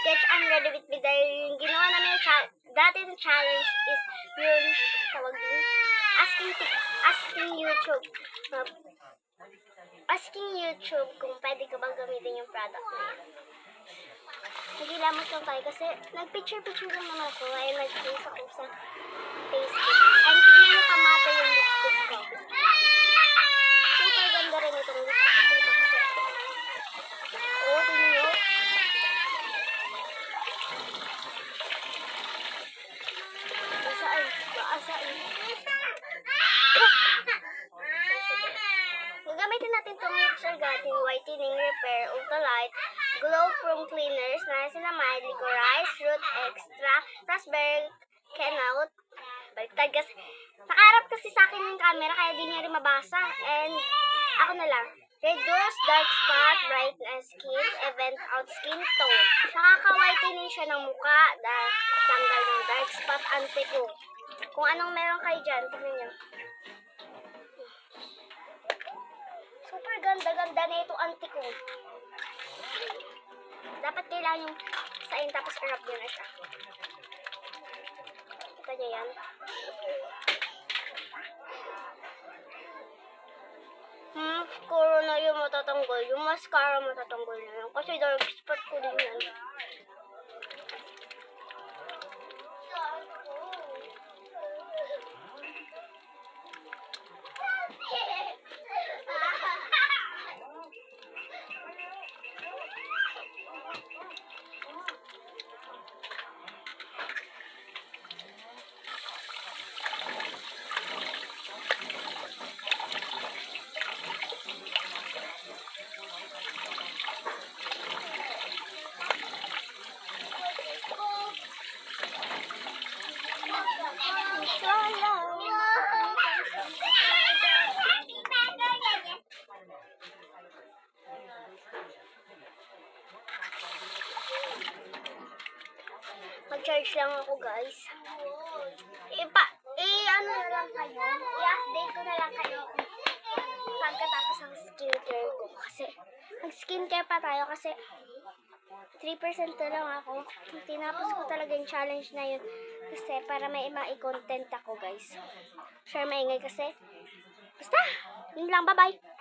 Sketch and Ready with Me dahil yung ginawa namin dati ng challenge is yung tawag din, asking YouTube kung pwede ka bang gamitin yung product na yun. Nagilamot lang tayo kasi nag-picture lang naman ako ay nag-post ako sa Facebook. And tignan nyo kamata yung lipstick ko. Super ganda rin itong lipstick ko. Oo, tignan nyo. Basaan. Gagamitin natin itong Sargating Whitening Repair Ultra Light Glow Foam Cleaners na sinamay, Licorice, Root Extra, Raspberry Kernel. Baliktad kasi. Nakaharap kasi sa akin yung camera kaya di niya rin mabasa. And ako na lang. Reduce dark spot, brightness skin, event out skin tone. Nakaka-whitening siya ng mukha. Tanggal ng dark spot, anti-ko. Kung anong meron kayo dyan, tingnan nyo. Super ganda-ganda na ito anti-ko. Dapat kailangan yung sain tapos i-rub nyo na siya. Kita nyo yan. Siguro na yung matatanggal. Yung mascara matatanggal na yun. Kasi dark spot ko din yan. Mag-charge lang ako, guys. Ano na lang kayo. I-update ko na lang kayo pagkatapos ng skincare ko. Kasi, mag-skincare pa tayo kasi 3% na lang ako. Tinapos ko talaga yung challenge na yun. Kasi, para may ma-content ako, guys. Share maingay kasi. Basta, yun lang. Bye-bye.